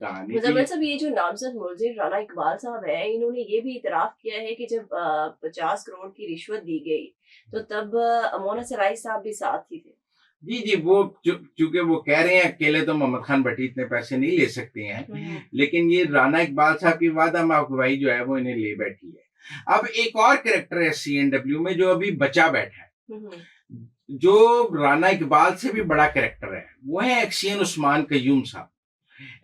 कहानी मुज़म्मिल थी। साहब, ये जो नामज़द मुलज़िम राना इकबाल साहब हैं, इन्होंने ये भी इतराफ़ किया है कि जब 50 करोड़ की रिश्वत दी गई, तो तब मोना सराय साहब भी साथ ही थे। जी, जी, वो चूँकि वो कह रहे हैं अकेले तो मोहम्मद खान भट्टी इतने पैसे नहीं ले सकते हैं, हुँ, हुँ। लेकिन ये राना इकबाल साहब की वादा माफ़ जो है वो इन्हें ले बैठी है। अब एक और कैरेक्टर है सीएनडब्ल्यू में जो अभी बचा बैठा है, हुँ, हुँ। जो राना इकबाल से भी बड़ा कैरेक्टर है, वो है एक्सियन उस्मान कय्यूम साहब।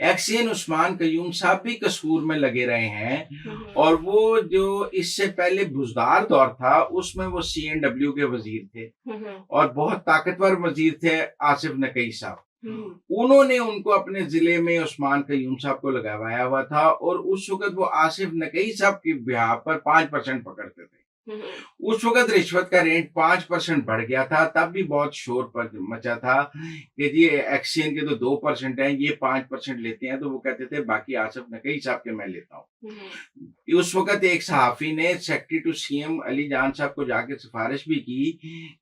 एक्सियन उस्मान कय्यूम साहब भी कसूर में लगे रहे हैं हुँ, हुँ। और वो जो इससे पहले बुज़दार दौर था, उसमें वो सीएनडब्ल्यू के वज़ीर थे हुँ, हुँ। और बहुत ताकतवर वज़ीर थे आसिफ नकवी साहब। हुँ, हुँ। उन्होंने उनको अपने ज़िले में उस्मान कय्यूम साहब को लगवाया हुआ था और उस वक़्त वो आसिफ नकवी साहब के बिहाफ़ पर 5% पकड़ते थे। हुँ, हुँ। उस वक़्त रिश्वत का रेट 5% बढ़ गया था, तब भी बहुत शोर पर मचा था कि जी एक्सियन के तो 2% हैं, ये 5% लेते हैं, तो वो कहते थे बाकी आसिफ नकवी साहब के मैं लेता हूँ। हुँ, हुँ। उस वक़्त एक सहाफ़ी ने सेक्रेटरी टू सीएम अली जान साहब को जाके सिफ़ारिश भी की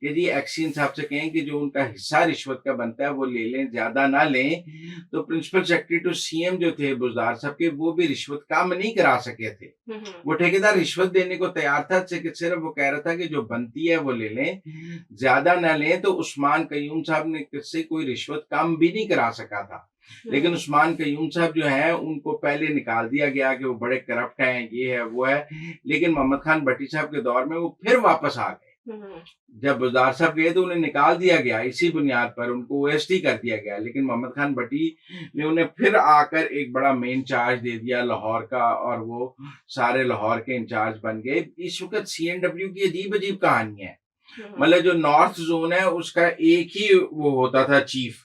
कि जी एक्सियन साहब से कहें कि जो उनका हिस्सा रिश्वत का बनता है वो ले लें, ज़्यादा ना लें। तो प्रिंसिपल सेक्रेटरी टू सीएम जो थे बुज़दार साहब के, वो भी रिश्वत कम नहीं करा सके थे। हुँ, हुँ। वो ठेकेदार रिश्वत देने को तैयार था, सिर्फ वो कह रहा था कि जो बनती है वो ले लें, ज़्यादा ना लें। तो उस्मान कय्यूम साहब ने किससे कोई रिश्वत कम भी नहीं करा सका था। हुँ, लेकिन हुँ। उस्मान कय्यूम साहब जो हैं, उनको पहले निकाल दिया गया कि वो बड़े करप्ट हैं, ये है, वो है। लेकिन मोहम्मद खान भट्टी साहब के दौर में वो फिर वापस आ गए। हुँ, हुँ। जब बुज़दार साहब गए तो उन्हें निकाल दिया गया, इसी बुनियाद पर उनको ओएसडी कर दिया गया। लेकिन मोहम्मद खान भट्टी ने उन्हें फिर आकर एक बड़ा मेन चार्ज दे दिया लाहौर का और वो सारे लाहौर के इंचार्ज बन गए। इस वक़्त सीएनडब्ल्यू की अजीब-अजीब कहानी है। हुँ, हुँ। मतलब जो नॉर्थ ज़ोन है उसका एक ही वो होता था चीफ।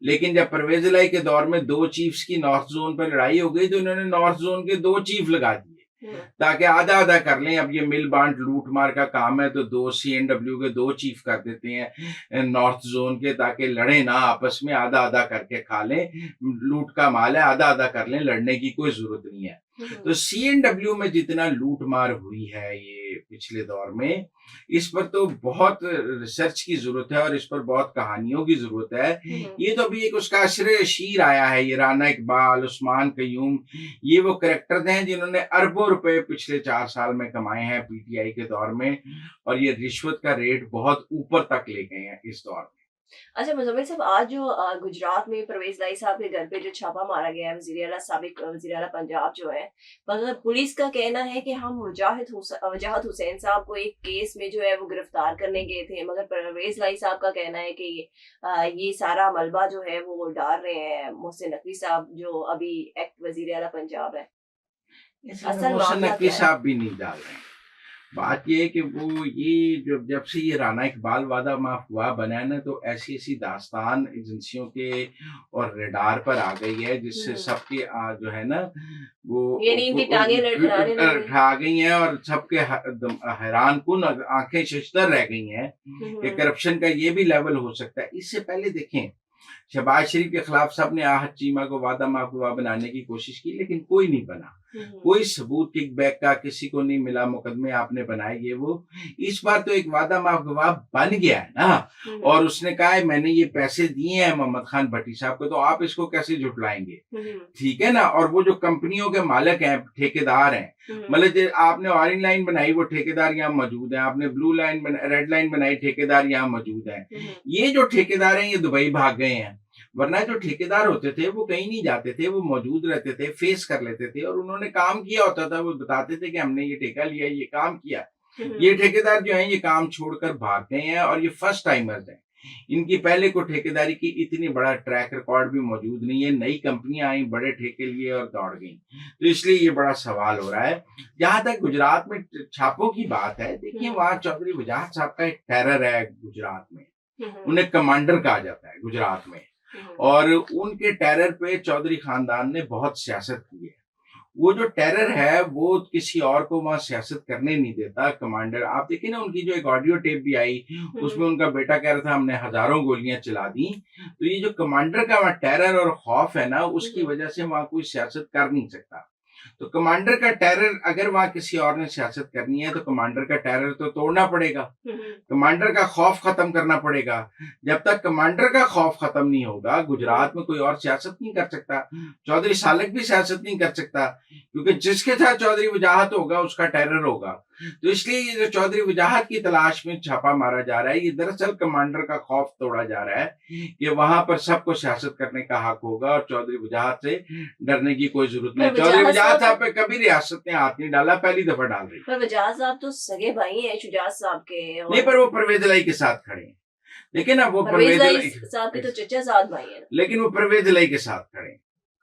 लेकिन जब परवेज़ इलाही के दौर में 2 चीफ्स की नॉर्थ ज़ोन पर लड़ाई हो गई तो इन्होंने नॉर्थ ज़ोन के 2 चीफ लगा दिए। हुँ। ताकि आधा-आधा कर लें। अब ये मिल बाँट लूट-मार का काम है तो 2 सीएनडब्ल्यू के 2 चीफ कर देते हैं नॉर्थ ज़ोन के, ताकि लड़ें ना आपस में, आधा-आधा करके खा लें। लूट का माल है, आधा-आधा कर लें, लड़ने की कोई ज़रूरत नहीं है। हुँ, हुँ। तो सीएनडब्ल्यू में जितना लूट-मार हुई है ये पिछले दौर में, इस पर तो बहुत रिसर्च की ज़रूरत है और इस पर बहुत कहानियों की ज़रूरत है। हुँ, हुँ। ये तो अभी एक उसका अशर-ए-शीर आया है, ये राना इकबाल, उस्मान कय्यूम, ये वो कैरेक्टर्स हैं जिन्होंने अरबों रुपए पिछले 4 साल में कमाए हैं पीटीआई के दौर में और ये रिश्वत का रेट बहुत ऊपर तक ले गए हैं इस दौर में। अच्छा मुज़म्मिल साहब, आज जो गुजरात में परवेज़ इलाही साहब के घर पे जो छापा मारा गया है, साबिक वज़ीर आला पंजाब जो है, मगर पुलिस का कहना है कि हम वजाहत हुसैन साहब को एक केस में जो है वो गिरफ्तार करने गए थे, मगर परवेज़ इलाही साहब का कहना है कि ये सारा मलबा जो है वो डाल रहे हैं मोहसिन नकवी साहब जो अभी एक्ट वज़ीर आला पंजाब है। इसमें असल मोहसिन मामला नकवी क्या है? साहब भी नहीं डाल रहे हैं। बात ये है कि वो ये जब जब से ये राना इकबाल वादा माफ हुआ बना है ना, तो ऐसी ऐसी दास्तान एजेंसियों के और रडार पर आ गई है हुँ, जिससे हुँ। सबके जो है ना वो यानी इनकी टाँगें लड़खड़ाने लग गई। खा गई हैं और सबके हैरान कुन आंखें शशदर रह गई हैं हुँ, कि हुँ। करप्शन का ये भी लेवल हो सकता है। इससे पहले देखें, शहबाज शरीफ के खिलाफ सबने आहत चीमा को वादा माफूआ बनाने की कोशिश की लेकिन कोई नहीं बना। हुँ, हुँ। कोई सबूत किकबैक का किसी को नहीं मिला, मुकदमे आपने बनाए ये वो। इस बार तो एक वादा माफूआ बन गया है ना हुँ, हुँ। और उसने कहा है मैंने ये पैसे दिए हैं मोहम्मद खान भट्टी साहब को, तो आप इसको कैसे झुटलाएंगे? हुँ, हुँ। ठीक है ना? और वो जो कंपनियों के मालिक हैं, ठेकेदार हैं, हुँ, हुँ। मतलब जो आपने ऑरेंज लाइन बनाई वो ठेकेदार यहाँ मौजूद हैं, आपने ब्लू लाइन रेड लाइन बनाई ठेकेदार यहाँ मौजूद हैं। हुँ, हुँ। ये जो ठेकेदार हैं ये दुबई भाग गए हैं, वरना जो ठेकेदार होते थे वो कहीं नहीं जाते थे, वो मौजूद रहते थे, फेस कर लेते थे और उन्होंने काम किया होता था, वो बताते थे कि हमने ये ठेका लिया, ये काम किया। हुँ, ये हुँ। ठेकेदार जो हैं ये काम छोड़कर भाग गए हैं और ये फर्स्ट टाइमर्स हैं। इनकी पहले को ठेकेदारी की इतनी बड़ा ट्रैक रिकॉर्ड भी मौजूद नहीं है। नई कंपनियां आई, बड़े ठेके लिए और दौड़ गई। तो इसलिए ये बड़ा सवाल हो रहा है। जहां तक गुजरात में छापों की बात है, हुँ, देखिए हुँ। वहां चौधरी वजाहत साहब का एक टेरर है गुजरात में। हुँ, हुँ। उन्हें कमांडर कहा जाता है गुजरात में हुँ, हुँ। और उनके टेरर पे चौधरी खानदान ने बहुत सियासत की है। वो जो टेरर है वो किसी और को वहाँ सियासत करने नहीं देता कमांडर। आप देखिए ना उनकी जो एक ऑडियो टेप भी आई, हुँ, हुँ। उसमें उनका बेटा कह रहा था हमने हज़ारों गोलियाँ चला दी। तो ये जो कमांडर का वहाँ टेरर और खौफ है ना, हुँ, उसकी हुँ। वजह से वहाँ कोई सियासत कर नहीं सकता। तो कमांडर का टेरर अगर वहाँ किसी और ने सियासत करनी है तो कमांडर का टेरर तो तोड़ना पड़ेगा। कमांडर का खौफ खत्म करना पड़ेगा। जब तक कमांडर का खौफ खत्म नहीं होगा, गुजरात में कोई और सियासत नहीं कर सकता। चौधरी सालक भी सियासत नहीं कर सकता, क्योंकि जिसके साथ चौधरी वजाहत होगा उसका टेरर होगा। तो इसलिए ये जो चौधरी वजाहत की तलाश में छापा मारा जा रहा है, ये दरअसल कमांडर का खौफ तोड़ा जा रहा है कि वहां पर सबको सियासत करने का हक होगा और चौधरी वजाहत से डरने की कोई जरूरत नहीं। चौधरी वजाहत साहब पे कभी रियासत ने हाथ नहीं डाला, पहली दफा डाल रही। पर वजाहत साहब तो सगे भाई हैं शुजात साहब के। नहीं, पर वो परवेज इलाही के साथ खड़े हैं। लेकिन अब वो परवेज इलाही साहब के तो चचा साथ भाई हैं, लेकिन वो परवेज इलाही के साथ खड़े हैं।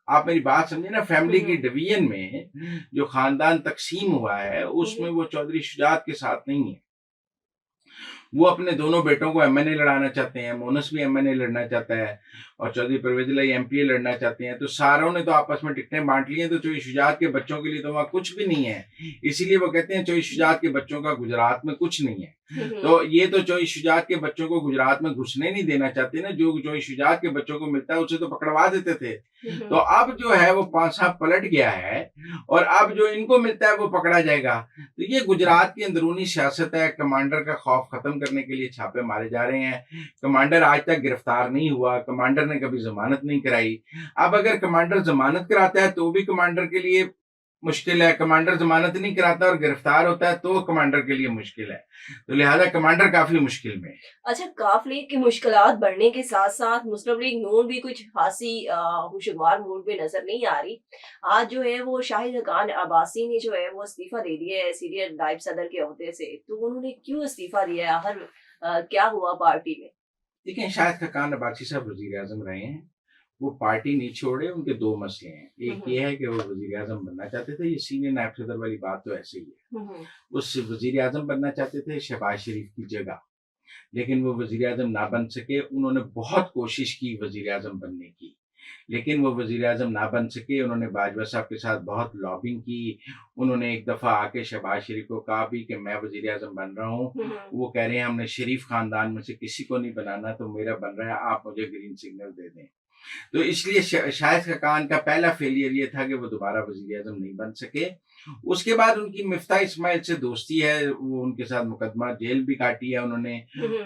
आप मेरी बात समझे ना, फैमिली की डिवीजन में जो खानदान तकसीम हुआ है उसमें वो चौधरी शुजात के साथ नहीं है। वो अपने दोनों बेटों को एमएनए लड़ाना चाहते हैं, मोनस भी एमएनए लड़ना चाहता है और चौधरी परवेज इलाही एमपीए लड़ना चाहते हैं। तो सारों ने तो आपस में टिकटें बांट ली हैं, तो चौधरी शुजात के बच्चों के लिए तो वहाँ कुछ भी नहीं है। इसीलिए वो कहते हैं चौधरी शुजात के बच्चों का गुजरात में कुछ नहीं है। तो ये तो चौधरी शुजात के बच्चों को गुजरात में घुसने नहीं देना चाहते ना। जो चौधरी शुजात के बच्चों को मिलता है उसे तो पकड़वा देते थे। तो अब जो है वो पांसा पलट गया है और अब जो इनको मिलता है वो पकड़ा जाएगा। तो ये गुजरात की अंदरूनी सियासत है। कमांडर का खौफ खत्म करने के लिए छापे मारे जा रहे हैं। कमांडर आज तक गिरफ्तार नहीं हुआ, कमांडर ने कभी जमानत नहीं कराई। अब अगर कमांडर जमानत कराता है तो भी कमांडर के लिए मुश्किल है। कमांडर जमानत नहीं कराता और गिरफ्तार होता है तो कमांडर के लिए मुश्किल है। तो लिहाजा कमांडर काफी मुश्किल में। अच्छा, काफिले की मुश्किलात बढ़ने के साथ साथ मुस्लिम लीग नून भी कुछ खासी खुशगवार मूड में नजर नहीं आ रही। आज जो है वो शाहिद खान अब्बासी ने जो है वो इस्तीफा दे दिया है सीनियर नायब सदर के ओहदे से। तो उन्होंने क्यों इस्तीफा दिया है? आखिर क्या हुआ पार्टी में? देखिए, शाहिद खान अब्बासी साहब वजीर आजम रहे हैं, वो पार्टी नहीं छोड़े। उनके दो मसले हैं। एक ये है कि वो वजीर आजम बनना चाहते थे, ये सीनियर नायब सदर वाली बात तो ऐसे ही है। उस वजीर आजम बनना चाहते थे शहबाज शरीफ की जगह, लेकिन वो वजीर आजम ना बन सके। उन्होंने बहुत कोशिश की वजीर आजम बनने की, लेकिन वो वजीर आजम ना बन सके। उन्होंने बाजवा साहब के साथ बहुत लॉबिंग की। उन्होंने एक दफ़ा आके शहबाज शरीफ को कहा भी कि मैं वजीर आजम बन रहा हूँ। वो कह रहे हैं हमने शरीफ खानदान में से किसी को नहीं बनाना, तो मेरा बन रहा है, आप मुझे ग्रीन सिग्नल दे दें। तो इसलिए शाहिद खान का पहला फेलियर ये था कि वो दोबारा वजीर आजम नहीं बन सके। उसके बाद उनकी मिफ्ता इस्माइल से दोस्ती है, वो उनके साथ मुकदमा जेल भी काटी है उन्होंने।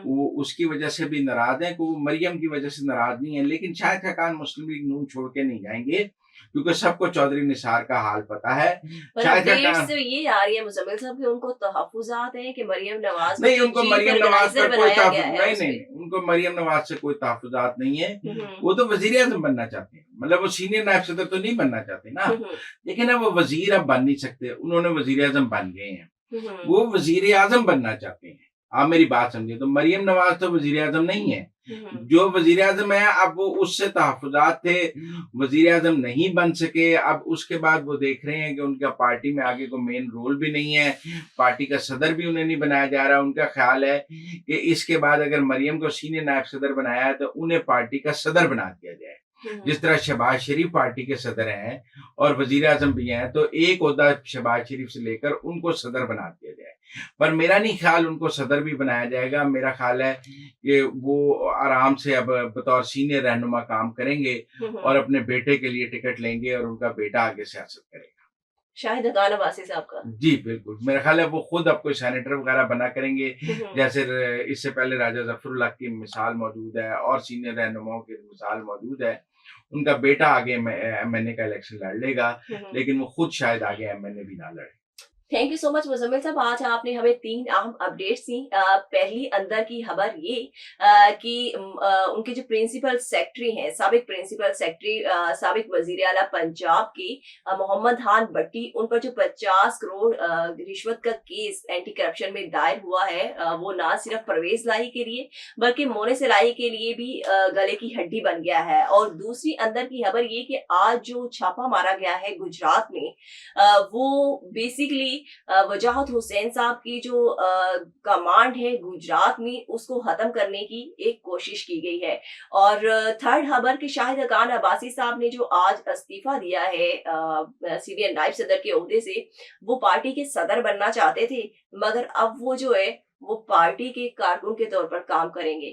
वो उसकी वजह से भी नाराज है, वो मरियम की वजह से नाराज नहीं है। लेकिन शाहिद खान मुस्लिम लीग नून छोड़ के नहीं जाएंगे, क्योंकि सबको चौधरी निसार का हाल पता है। अपडेट्स ये आ रही है मुजम्मिल साहब कि उनको तहफ्फुज़ात हैं कि मरियम नवाज नहीं, उनको मरियम नवाज पर कोई नहीं, उनको मरियम नवाज से कोई तहफ्फुज़ात नहीं है। वो तो वजीर आजम बनना चाहते हैं, मतलब वो सीनियर नायब सदर तो नहीं बनना चाहते ना। लेकिन अब वो वजीर अब बन नहीं सकते, उन्होंने वजीर आजम बन गए हैं। वो वजीर आजम बनना चाहते हैं। आप मेरी बात समझे, तो मरियम नवाज तो वजीर आजम नहीं है। जो वजीर आजम है अब वो उससे तहफ्फुज़ात थे, वजीर आजम नहीं बन सके। अब उसके बाद वो देख रहे हैं कि उनका पार्टी में आगे को मेन रोल भी नहीं है, पार्टी का सदर भी उन्हें नहीं बनाया जा रहा। उनका ख्याल है कि इसके बाद अगर मरियम को सीनियर नायब सदर बनाया है तो उन्हें पार्टी का सदर बना दिया जाए। जिस तरह शहबाज शरीफ पार्टी के सदर हैं और वजीर आजम भी हैं, तो एक ओहदा शहबाज शरीफ से लेकर उनको सदर बना दिया जाए। पर मेरा नहीं ख्याल उनको सदर भी बनाया जाएगा। मेरा ख्याल है कि वो आराम से अब बतौर सीनियर रहनुमा काम करेंगे और अपने बेटे के लिए टिकट लेंगे और उनका बेटा आगे सियासत करेगा। शाहिद खान अब्बासी साहब का? जी बिल्कुल, मेरा ख्याल है वो खुद अब कोई सेनेटर वगैरह बना करेंगे। जैसे इससे पहले राजा जफरुल्लाह की मिसाल मौजूद है और सीनियर रहनुमाओं की मिसाल मौजूद है। उनका बेटा आगे एमएनए का इलेक्शन लड़ लेगा, लेकिन वो खुद शायद आगे एमएनए भी ना लड़े। Thank you so much Muzammil साहब। आज आपने हमें 3 अहम अपडेट्स दी। पहली अंदर की खबर ये कि उनके जो प्रिंसिपल सेक्रेटरी हैं, साबिक प्रिंसिपल सेक्रेटरी साबिक वजीर आला पंजाब के मोहम्मद खान भट्टी, उन पर जो 50 करोड़ रिश्वत का केस एंटी करप्शन में दायर हुआ है, वो ना सिर्फ परवेज इलाही के लिए बल्कि मोनिस इलाही के लिए भी गले की हड्डी बन गया है। और दूसरी अंदर की खबर ये कि आज जो छापा मारा गया है गुजरात में, वो बेसिकली वजाहत हुसैन साहब की जो कमांड है गुजरात में, उसको खत्म करने की एक कोशिश की गई है। और थर्ड खबर कि शाहिद खान अब्बासी साहब ने जो आज इस्तीफा दिया है सीनियर नायब सदर के ओहदे से, वो पार्टी के सदर बनना चाहते थे, मगर अब वो जो है वो पार्टी के कारकुन के तौर पर काम करेंगे।